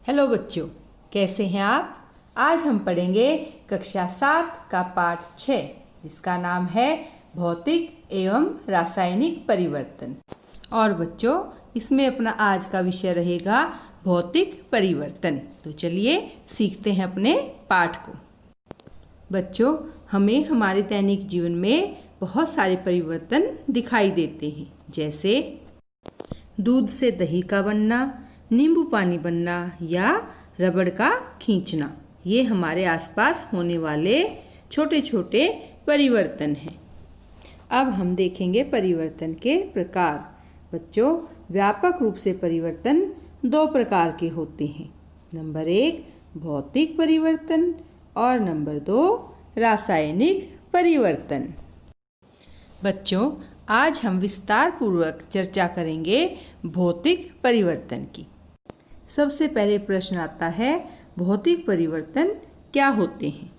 Hello बच्चों, कैसे हैं आप। आज हम पढ़ेंगे कक्षा 7 का पाठ 6 जिसका नाम है भौतिक एवं रासायनिक परिवर्तन। और बच्चों, इसमें अपना आज का विषय रहेगा भौतिक परिवर्तन। तो चलिए सीखते हैं अपने पाठ को। बच्चों, हमें हमारे दैनिक जीवन में बहुत सारे परिवर्तन दिखाई देते हैं, जैसे दूध से दही का बनना, नींबू पानी बनना या रबड़ का खींचना। ये हमारे आसपास होने वाले छोटे छोटे परिवर्तन हैं। अब हम देखेंगे परिवर्तन के प्रकार। बच्चों, व्यापक रूप से परिवर्तन 2 प्रकार के होते हैं। नंबर 1 भौतिक परिवर्तन और नंबर 2 रासायनिक परिवर्तन। बच्चों, आज हम विस्तार पूर्वक चर्चा करेंगे भौतिक परिवर्तन की। सबसे पहले प्रश्न आता है, भौतिक परिवर्तन क्या होते हैं।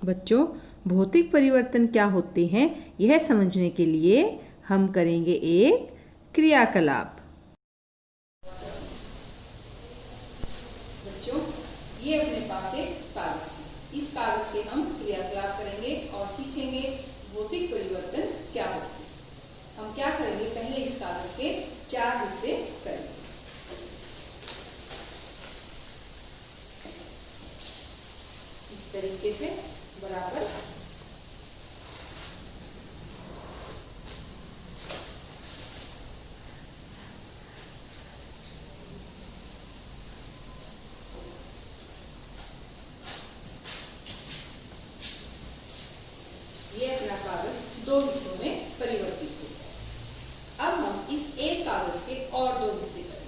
बच्चों, भौतिक परिवर्तन क्या होते हैं यह समझने के लिए हम करेंगे एक क्रियाकलाप। बच्चों, ये अपने पास एक कागज है। इस कागज से हम क्रियाकलाप करेंगे और सीखेंगे भौतिक परिवर्तन क्या होते हैं। हम क्या करेंगे, पहले इस कागज के 4 हिस्से करेंगे। इस तरीके से बराबर ये अपना कागज 2 हिस्सों में परिवर्तित हो गया। अब हम इस एक कागज के और 2 हिस्से करेंगे।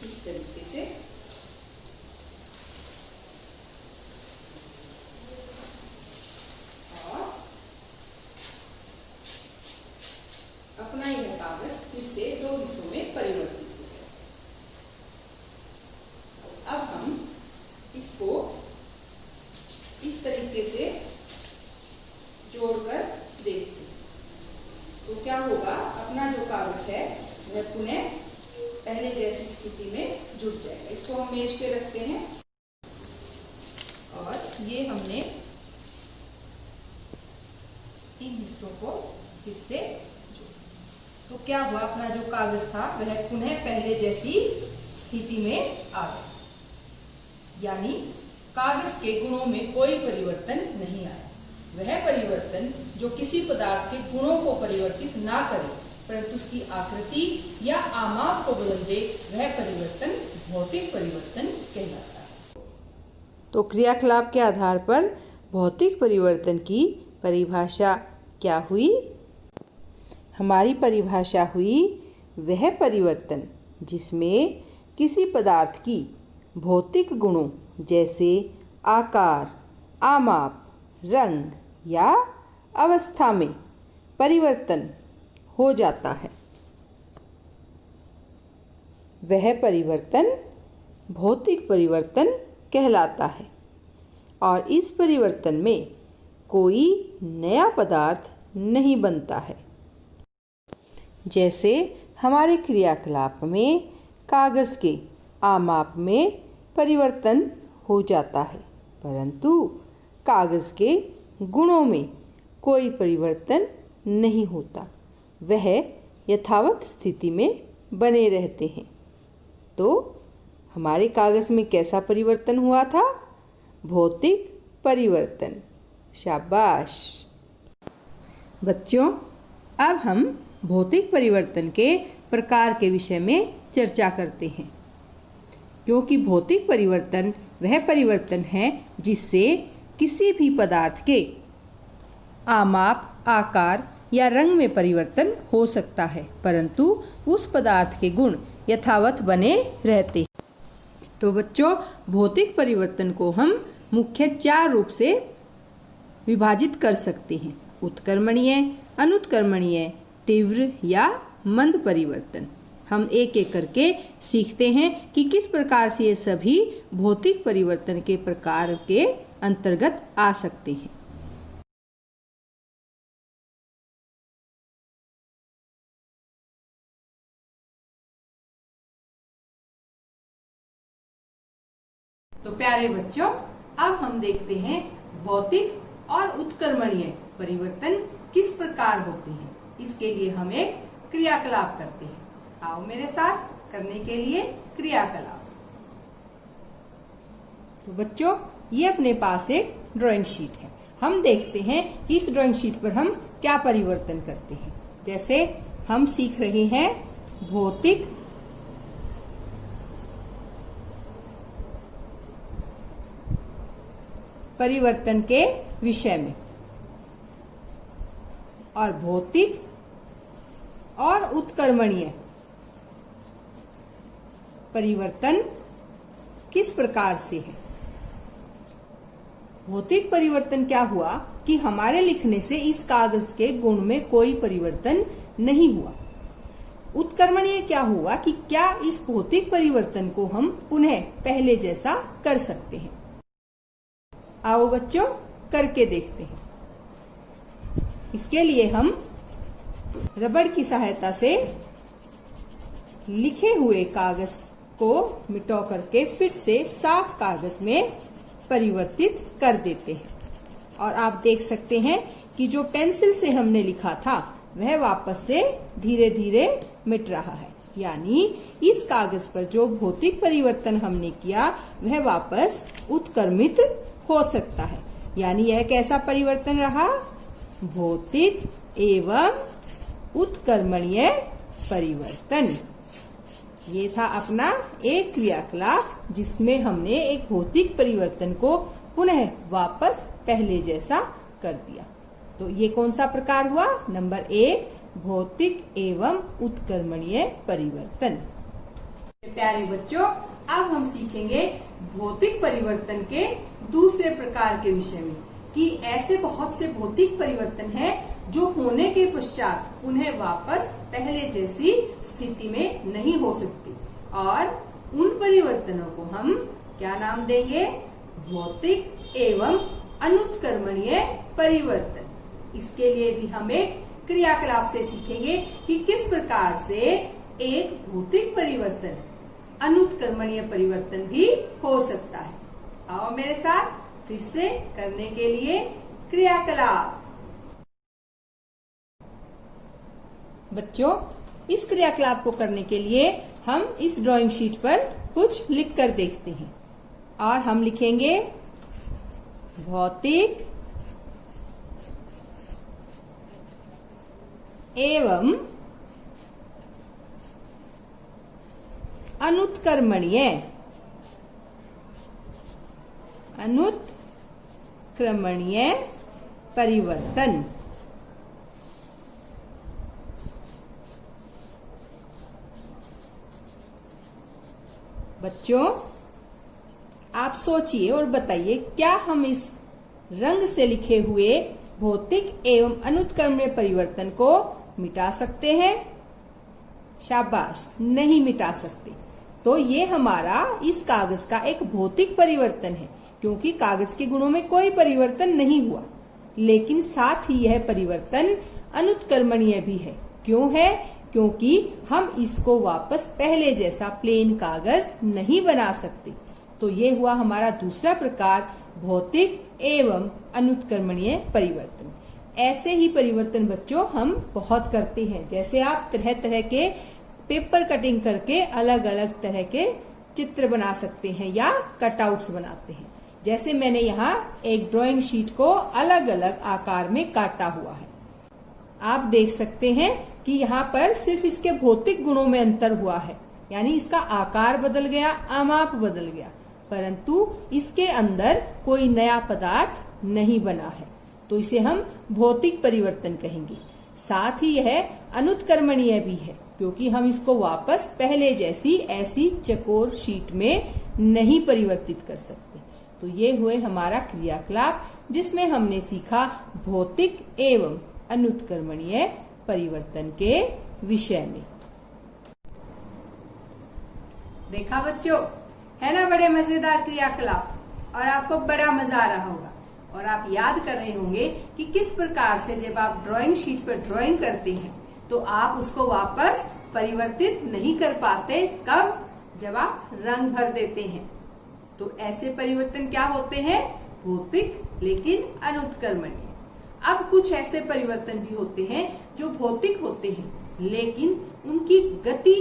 इस तरीके से और अपना यह कागज फिर से 2 हिस्सों में परिवर्तित हो गया। अब हम इसको इस तरीके से जोड़कर देखते हैं तो क्या होगा, अपना जो कागज है वह पुनः पहले जैसी स्थिति में जुड़ जाएगा। इसको हम मेज पे रखते हैं और ये हमने इन हिस्सों को फिर से जोड़ा। तो क्या हुआ, अपना जो कागज था वह पुनः पहले जैसी स्थिति में आ गया, यानी कागज के गुणों में कोई परिवर्तन नहीं आया। वह परिवर्तन जो किसी पदार्थ के गुणों को परिवर्तित ना करे परंतु उसकी आकृति या आमाप को बदल दे, वह परिवर्तन भौतिक परिवर्तन कहलाता है। तो क्रियाकलाप के आधार पर भौतिक परिवर्तन की परिभाषा क्या हुई। हमारी परिभाषा हुई वह परिवर्तन जिसमें किसी पदार्थ की भौतिक गुणों जैसे आकार, आमाप, रंग या अवस्था में परिवर्तन हो जाता है, वह परिवर्तन भौतिक परिवर्तन कहलाता है। और इस परिवर्तन में कोई नया पदार्थ नहीं बनता है। जैसे हमारे क्रियाकलाप में कागज के आमाप में परिवर्तन हो जाता है परंतु कागज के गुणों में कोई परिवर्तन नहीं होता, वह यथावत स्थिति में बने रहते हैं। तो हमारे कागज में कैसा परिवर्तन हुआ था, भौतिक परिवर्तन। शाबाश बच्चों, अब हम भौतिक परिवर्तन के प्रकार के विषय में चर्चा करते हैं, क्योंकि भौतिक परिवर्तन वह परिवर्तन है जिससे किसी भी पदार्थ के आमाप, आकार या रंग में परिवर्तन हो सकता है परंतु उस पदार्थ के गुण यथावत बने रहते हैं। तो बच्चों, भौतिक परिवर्तन को हम मुख्य 4 रूप से विभाजित कर सकते हैं, उत्कर्मणीय, अनुत्कर्मणीय, तीव्र या मंद परिवर्तन। हम एक एक करके सीखते हैं कि किस प्रकार से ये सभी भौतिक परिवर्तन के प्रकार के अंतर्गत आ सकते हैं। प्यारे बच्चों, अब हम देखते हैं भौतिक और उत्क्रमणीय परिवर्तन किस प्रकार होते हैं। इसके लिए हम एक क्रियाकलाप करते हैं। आओ मेरे साथ करने के लिए क्रियाकलाप। तो बच्चों, ये अपने पास एक ड्राइंग शीट है। हम देखते हैं कि इस ड्राइंग शीट पर हम क्या परिवर्तन करते हैं। जैसे हम सीख रहे हैं भौतिक परिवर्तन के विषय में, और भौतिक और उत्क्रमणीय परिवर्तन किस प्रकार से है। भौतिक परिवर्तन क्या हुआ कि हमारे लिखने से इस कागज के गुण में कोई परिवर्तन नहीं हुआ। उत्क्रमणीय क्या हुआ कि क्या इस भौतिक परिवर्तन को हम पुनः पहले जैसा कर सकते हैं। आओ बच्चों, करके देखते हैं। इसके लिए हम रबड़ की सहायता से लिखे हुए कागज को मिटा करके फिर से साफ कागज में परिवर्तित कर देते हैं। और आप देख सकते हैं कि जो पेंसिल से हमने लिखा था वह वापस से धीरे धीरे मिट रहा है। यानी इस कागज पर जो भौतिक परिवर्तन हमने किया वह वापस उत्क्रमित हो सकता है। यानी यह कैसा परिवर्तन रहा? भौतिक एवं उत्क्रमणीय परिवर्तन। ये था अपना एक क्रियाकलाप जिसमें हमने एक भौतिक परिवर्तन को पुनः वापस पहले जैसा कर दिया। तो ये कौन सा प्रकार हुआ? नंबर 1, भौतिक एवं उत्क्रमणीय परिवर्तन। प्यारे बच्चों, अब हम सीखेंगे भौतिक परिवर्तन के दूसरे प्रकार के विषय में कि ऐसे बहुत से भौतिक परिवर्तन हैं जो होने के पश्चात उन्हें वापस पहले जैसी स्थिति में नहीं हो सकती, और उन परिवर्तनों को हम क्या नाम देंगे? भौतिक एवं अनुत्क्रमणीय परिवर्तन। इसके लिए भी हम एक क्रियाकलाप से सीखेंगे कि किस प्रकार से एक भौतिक परिवर्तन अनुत्क्रमणीय परिवर्तन भी हो सकता है। आओ मेरे साथ फिर से करने के लिए क्रियाकलाप। बच्चों, इस क्रियाकलाप को करने के लिए हम इस ड्राइंग शीट पर कुछ लिख कर देखते हैं। और हम लिखेंगे भौतिक एवं अनुत्क्रमणीय परिवर्तन। बच्चों, आप सोचिए और बताइए, क्या हम इस रंग से लिखे हुए भौतिक एवं अनुत्क्रमणीय परिवर्तन को मिटा सकते हैं? शाबाश, नहीं मिटा सकते। तो ये हमारा इस कागज का एक भौतिक परिवर्तन है, क्योंकि कागज के गुणों में कोई परिवर्तन नहीं हुआ। लेकिन साथ ही यह परिवर्तन अनुत्क्रमणीय भी है। क्यों है? क्योंकि हम इसको वापस पहले जैसा प्लेन कागज नहीं बना सकते। तो ये हुआ हमारा दूसरा प्रकार, भौतिक एवं अनुत्क्रमणीय परिवर्तन। ऐसे ही परिवर्तन बच्चों हम बहुत करते हैं। जैसे आप तरह तरह के पेपर कटिंग करके अलग अलग तरह के चित्र बना सकते हैं या कटआउट्स बनाते हैं। जैसे मैंने यहाँ एक ड्राइंग शीट को अलग अलग आकार में काटा हुआ है। आप देख सकते हैं कि यहाँ पर सिर्फ इसके भौतिक गुणों में अंतर हुआ है, यानी इसका आकार बदल गया, आमाप बदल गया, परंतु इसके अंदर कोई नया पदार्थ नहीं बना है। तो इसे हम भौतिक परिवर्तन कहेंगे। साथ ही यह अनुत्क्रमणीय भी है, क्योंकि हम इसको वापस पहले जैसी ऐसी चकोर शीट में नहीं परिवर्तित कर सकते। तो ये हुए हमारा क्रियाकलाप जिसमें हमने सीखा भौतिक एवं अनुत्क्रमणीय परिवर्तन के विषय में। देखा बच्चों, है ना बड़े मजेदार क्रियाकलाप, और आपको बड़ा मजा आ रहा होगा। और आप याद कर रहे होंगे कि किस प्रकार से जब आप ड्राइंग शीट पर ड्राइंग करते हैं तो आप उसको वापस परिवर्तित नहीं कर पाते। कब? जब आप रंग भर देते हैं। तो ऐसे परिवर्तन क्या होते हैं? भौतिक लेकिन अनुत्क्रमणीय। अब कुछ ऐसे परिवर्तन भी होते हैं जो भौतिक होते हैं लेकिन उनकी गति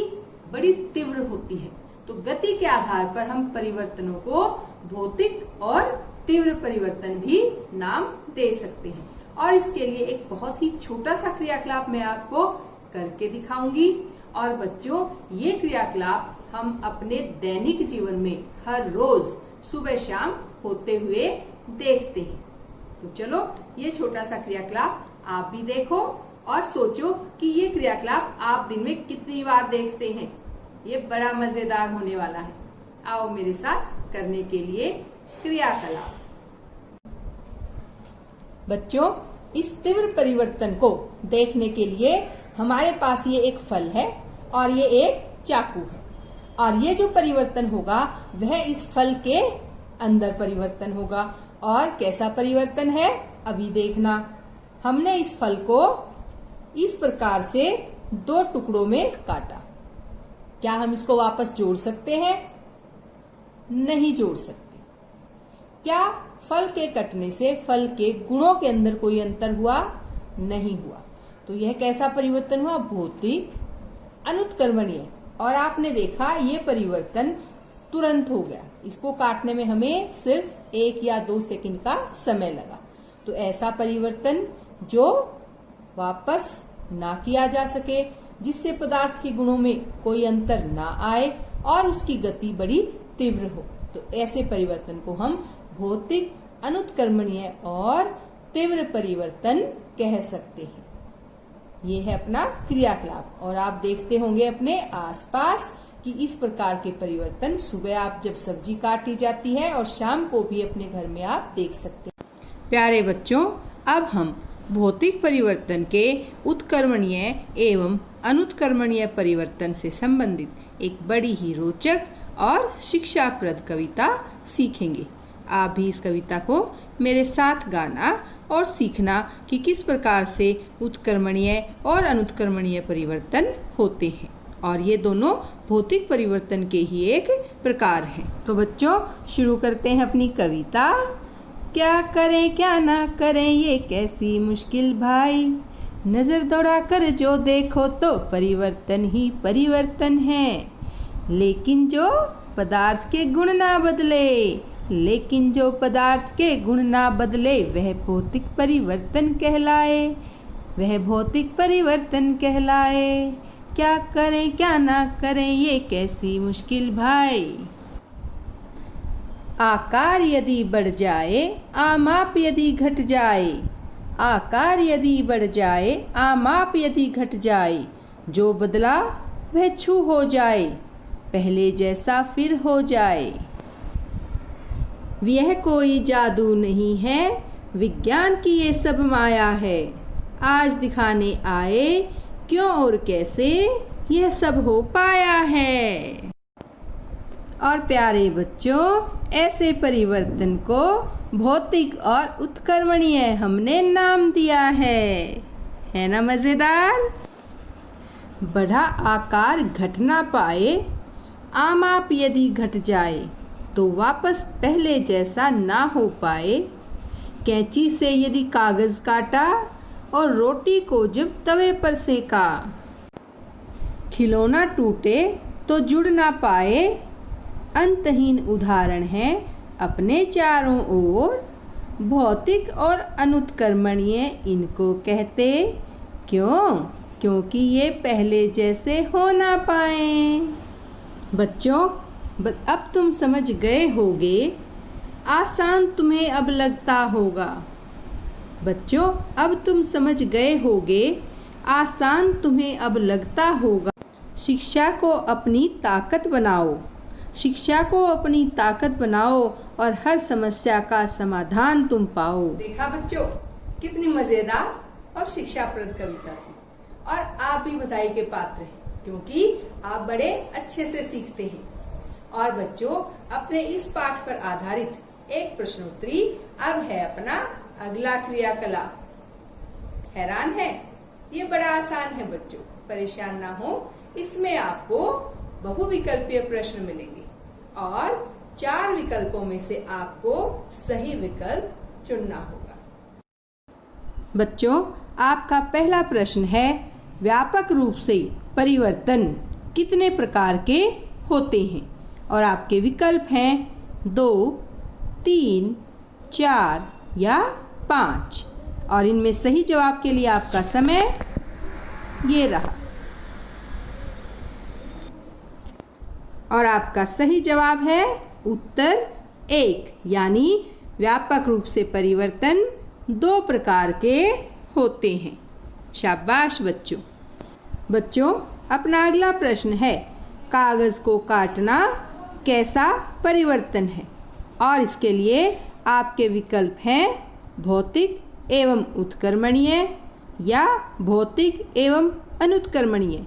बड़ी तीव्र होती है। तो गति के आधार पर हम परिवर्तनों को भौतिक और तीव्र परिवर्तन भी नाम दे सकते हैं। और इसके लिए एक बहुत ही छोटा सा क्रियाकलाप मैं आपको करके दिखाऊंगी। और बच्चों, ये क्रियाकलाप हम अपने दैनिक जीवन में हर रोज सुबह शाम होते हुए देखते हैं। तो चलो ये छोटा सा क्रियाकलाप आप भी देखो और सोचो कि ये क्रियाकलाप आप दिन में कितनी बार देखते हैं। ये बड़ा मजेदार होने वाला है। आओ मेरे साथ करने के लिए क्रियाकलाप। बच्चों, इस तीव्र परिवर्तन को देखने के लिए हमारे पास ये एक फल है और ये एक चाकू है। और ये जो परिवर्तन होगा वह इस फल के अंदर परिवर्तन होगा। और कैसा परिवर्तन है अभी देखना। हमने इस फल को इस प्रकार से 2 टुकड़ों में काटा। क्या हम इसको वापस जोड़ सकते हैं? नहीं जोड़ सकते। क्या फल के कटने से फल के गुणों के अंदर कोई अंतर हुआ? नहीं हुआ। तो यह कैसा परिवर्तन हुआ? भौतिक अनुत्क्रमणीय। और आपने देखा ये परिवर्तन तुरंत हो गया। इसको काटने में हमें सिर्फ 1 या 2 सेकंड का समय लगा। तो ऐसा परिवर्तन जो वापस ना किया जा सके, जिससे पदार्थ के गुणों में कोई अंतर ना आए और उसकी गति बड़ी तीव्र हो, तो ऐसे परिवर्तन को हम भौतिक अनुत्क्रमणीय और तीव्र परिवर्तन कह सकते हैं। ये है अपना क्रियाकलाप। और आप देखते होंगे अपने आसपास कि इस प्रकार के परिवर्तन सुबह आप जब सब्जी काटी जाती है और शाम को भी अपने घर में आप देख सकते हैं। प्यारे बच्चों, अब हम भौतिक परिवर्तन के उत्क्रमणीय एवं अनुत्क्रमणीय परिवर्तन से संबंधित एक बड़ी ही रोचक और शिक्षाप्रद कविता सीखेंगे। आप भी इस कविता को मेरे साथ गाना और सीखना कि किस प्रकार से उत्क्रमणीय और अनुत्क्रमणीय परिवर्तन होते हैं। और ये दोनों भौतिक परिवर्तन के ही एक प्रकार हैं। तो बच्चों, शुरू करते हैं अपनी कविता। क्या करें क्या ना करें ये कैसी मुश्किल भाई, नजर दौड़ा कर जो देखो तो परिवर्तन ही परिवर्तन है। लेकिन जो पदार्थ के गुण ना बदले, लेकिन जो पदार्थ के गुण ना बदले वह भौतिक परिवर्तन कहलाए, वह भौतिक परिवर्तन कहलाए। क्या करें क्या ना करें ये कैसी मुश्किल भाई। आकार यदि बढ़ जाए आमाप यदि घट जाए, आकार यदि बढ़ जाए आमाप यदि घट जाए, जो बदला वह छू हो जाए, पहले जैसा फिर हो जाए। यह कोई जादू नहीं है, विज्ञान की ये सब माया है, आज दिखाने आए क्यों और कैसे यह सब हो पाया है। और प्यारे बच्चों, ऐसे परिवर्तन को भौतिक और उत्क्रमणीय हमने नाम दिया है ना मजेदार। बढ़ा आकार घट ना पाए, आमाप यदि घट जाए तो वापस पहले जैसा ना हो पाए। कैंची से यदि कागज काटा और रोटी को जब तवे पर सेका, खिलौना टूटे तो जुड़ ना पाए। अंतहीन उदाहरण है अपने चारों ओर, भौतिक और अनुत्क्रमणीय इनको कहते। क्यों? क्योंकि ये पहले जैसे हो ना पाए। बच्चों, अब तुम समझ गए होगे, आसान तुम्हें अब लगता होगा। बच्चों, अब तुम समझ गए होगे, आसान तुम्हें अब लगता होगा। शिक्षा को अपनी ताकत बनाओ, शिक्षा को अपनी ताकत बनाओ और हर समस्या का समाधान तुम पाओ। देखा बच्चों, कितनी मजेदार और शिक्षाप्रद कविता थी। और आप भी बधाई के पात्र हैं क्योंकि आप बड़े अच्छे से सीखते हैं। और बच्चों, अपने इस पाठ पर आधारित एक प्रश्नोत्तरी अब है अपना अगला क्रियाकलाप। हैरान है? ये बड़ा आसान है बच्चों, परेशान ना हो। इसमें आपको बहुविकल्पीय प्रश्न मिलेंगे और 4 विकल्पों में से आपको सही विकल्प चुनना होगा। बच्चों, आपका पहला प्रश्न है, व्यापक रूप से परिवर्तन कितने प्रकार के होते हैं? और आपके विकल्प हैं 2, 3, 4 या 5। और इनमें सही जवाब के लिए आपका समय ये रहा। और आपका सही जवाब है उत्तर 1, यानी व्यापक रूप से परिवर्तन 2 प्रकार के होते हैं। शाबाश बच्चों। बच्चों, अपना अगला प्रश्न है, कागज को काटना कैसा परिवर्तन है? और इसके लिए आपके विकल्प हैं भौतिक एवं उत्क्रमणीय या भौतिक एवं अनुत्क्रमणीय।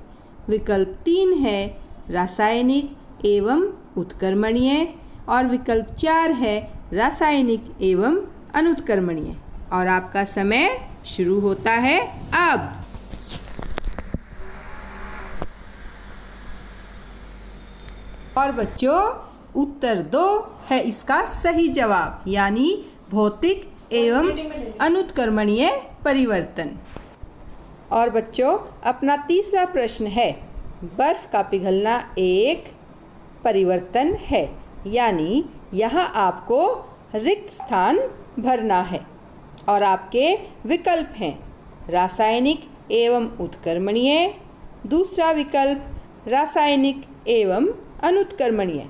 विकल्प 3 है रासायनिक एवं उत्क्रमणीय और विकल्प 4 है रासायनिक एवं अनुत्क्रमणीय। और आपका समय शुरू होता है अब। और बच्चों, उत्तर 2 है इसका सही जवाब, यानी भौतिक एवं अनुत्क्रमणीय परिवर्तन। और बच्चों, अपना तीसरा प्रश्न है, बर्फ का पिघलना एक परिवर्तन है, यानी यहाँ आपको रिक्त स्थान भरना है। और आपके विकल्प हैं रासायनिक एवं उत्क्रमणीय, दूसरा विकल्प रासायनिक एवं अनुत्क्रमणीय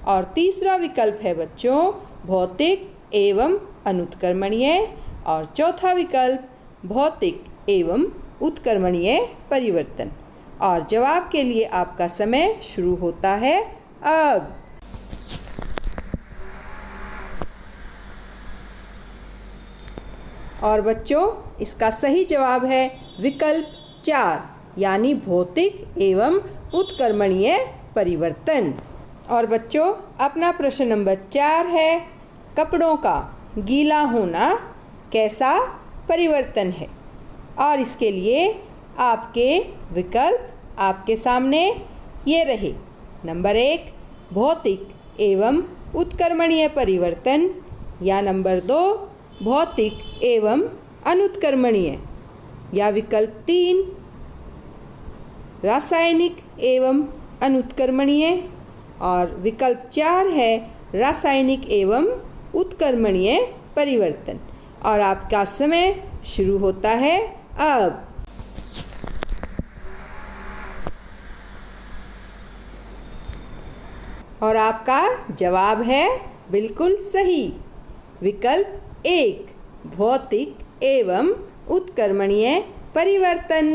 और तीसरा विकल्प है बच्चों भौतिक एवं अनुत्क्रमणीय और चौथा विकल्प भौतिक एवं उत्क्रमणीय परिवर्तन। और जवाब के लिए आपका समय शुरू होता है अब। और बच्चों, इसका सही जवाब है विकल्प 4, यानी भौतिक एवं उत्क्रमणीय परिवर्तन। और बच्चों, अपना प्रश्न नंबर 4 है, कपड़ों का गीला होना कैसा परिवर्तन है? और इसके लिए आपके विकल्प आपके सामने ये रहे। नंबर 1 भौतिक एवं उत्क्रमणीय परिवर्तन या नंबर 2 भौतिक एवं अनुत्क्रमणीय या विकल्प 3 रासायनिक एवं अनुत्क्रमणीय और विकल्प 4 है रासायनिक एवं उत्क्रमणीय परिवर्तन। और आपका समय शुरू होता है अब। और आपका जवाब है बिल्कुल सही, विकल्प 1 भौतिक एवं उत्क्रमणीय परिवर्तन।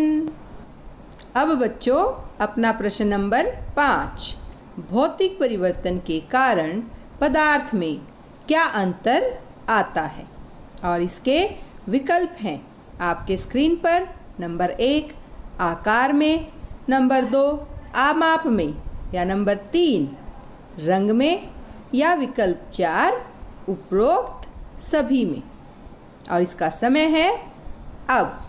अब बच्चों, अपना प्रश्न नंबर 5, भौतिक परिवर्तन के कारण पदार्थ में क्या अंतर आता है? और इसके विकल्प हैं आपके स्क्रीन पर। नंबर 1 आकार में, नंबर 2 आमाप में या नंबर 3 रंग में या विकल्प 4 उपरोक्त सभी में। और इसका समय है अब।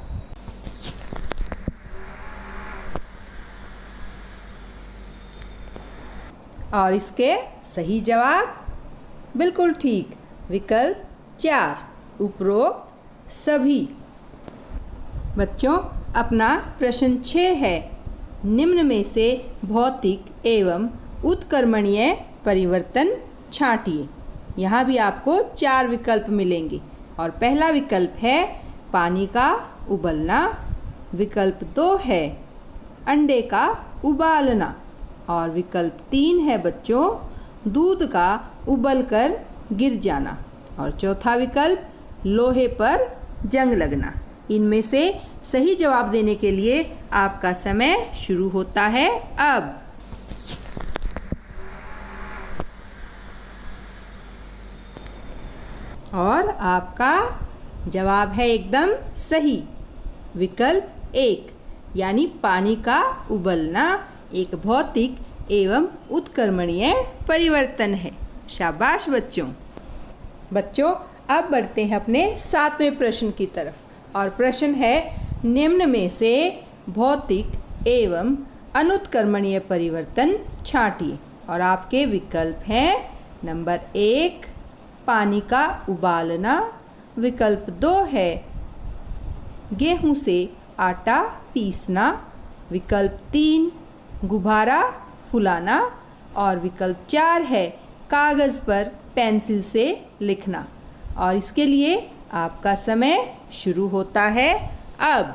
और इसके सही जवाब बिल्कुल ठीक, विकल्प 4 उपरोक्त सभी। बच्चों, अपना प्रश्न 6 है, निम्न में से भौतिक एवं उत्क्रमणीय परिवर्तन छांटिए। यहाँ भी आपको 4 विकल्प मिलेंगे। और पहला विकल्प है पानी का उबलना, विकल्प 2 है अंडे का उबालना और विकल्प 3 है बच्चों दूध का उबलकर गिर जाना और चौथा विकल्प लोहे पर जंग लगना। इनमें से सही जवाब देने के लिए आपका समय शुरू होता है अब। और आपका जवाब है एकदम सही, विकल्प 1 यानी पानी का उबलना एक भौतिक एवं उत्क्रमणीय परिवर्तन है। शाबाश बच्चों। बच्चों, अब बढ़ते हैं अपने 7वें प्रश्न की तरफ और प्रश्न है निम्न में से भौतिक एवं अनुत्क्रमणीय परिवर्तन छांटिए। और आपके विकल्प हैं नंबर 1 पानी का उबालना, विकल्प 2 है गेहूं से आटा पीसना, विकल्प 3 गुब्बारा फुलाना और विकल्प 4 है कागज़ पर पेंसिल से लिखना। और इसके लिए आपका समय शुरू होता है अब।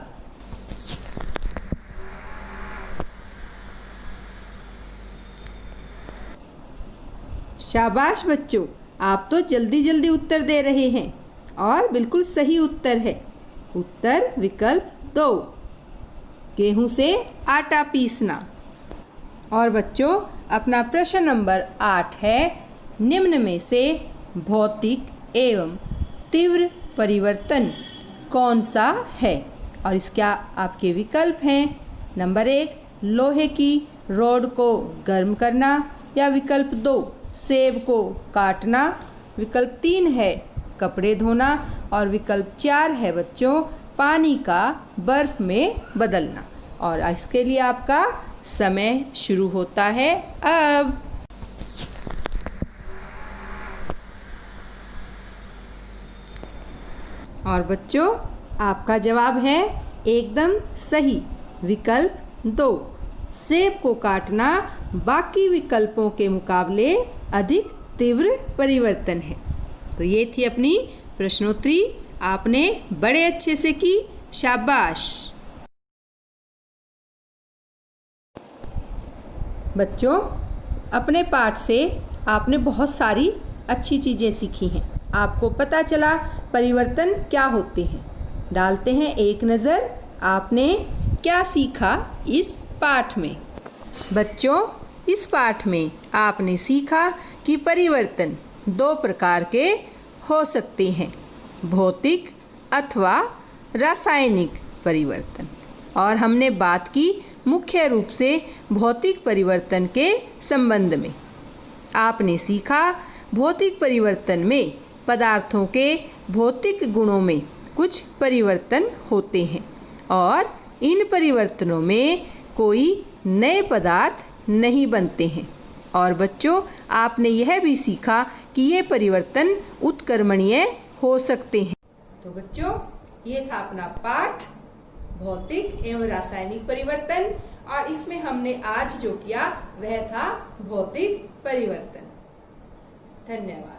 शाबाश बच्चों, आप तो जल्दी जल्दी उत्तर दे रहे हैं और बिल्कुल सही उत्तर है। उत्तर विकल्प 2 गेहूं से आटा पीसना। और बच्चों अपना प्रश्न नंबर 8 है निम्न में से भौतिक एवं तीव्र परिवर्तन कौन सा है। और इसका आपके विकल्प हैं नंबर 1 लोहे की रॉड को गर्म करना, या विकल्प 2 सेब को काटना, विकल्प 3 है कपड़े धोना और विकल्प 4 है बच्चों पानी का बर्फ में बदलना। और इसके लिए आपका समय शुरू होता है अब। और बच्चों आपका जवाब है एकदम सही, विकल्प 2 सेब को काटना बाकी विकल्पों के मुकाबले अधिक तीव्र परिवर्तन है। तो ये थी अपनी प्रश्नोत्तरी, आपने बड़े अच्छे से की, शाबाश। बच्चों अपने पाठ से आपने बहुत सारी अच्छी चीज़ें सीखी हैं। आपको पता चला परिवर्तन क्या होते हैं। डालते हैं एक नज़र आपने क्या सीखा इस पाठ में। बच्चों इस पाठ में आपने सीखा कि परिवर्तन 2 प्रकार के हो सकते हैं, भौतिक अथवा रासायनिक परिवर्तन। और हमने बात की मुख्य रूप से भौतिक परिवर्तन के संबंध में। आपने सीखा भौतिक परिवर्तन में पदार्थों के भौतिक गुणों में कुछ परिवर्तन होते हैं और इन परिवर्तनों में कोई नए पदार्थ नहीं बनते हैं। और बच्चों आपने यह भी सीखा कि ये परिवर्तन उत्क्रमणीय हो सकते हैं। तो बच्चों ये था अपना पाठ भौतिक एवं रासायनिक परिवर्तन, और इसमें हमने आज जो किया वह था भौतिक परिवर्तन। धन्यवाद।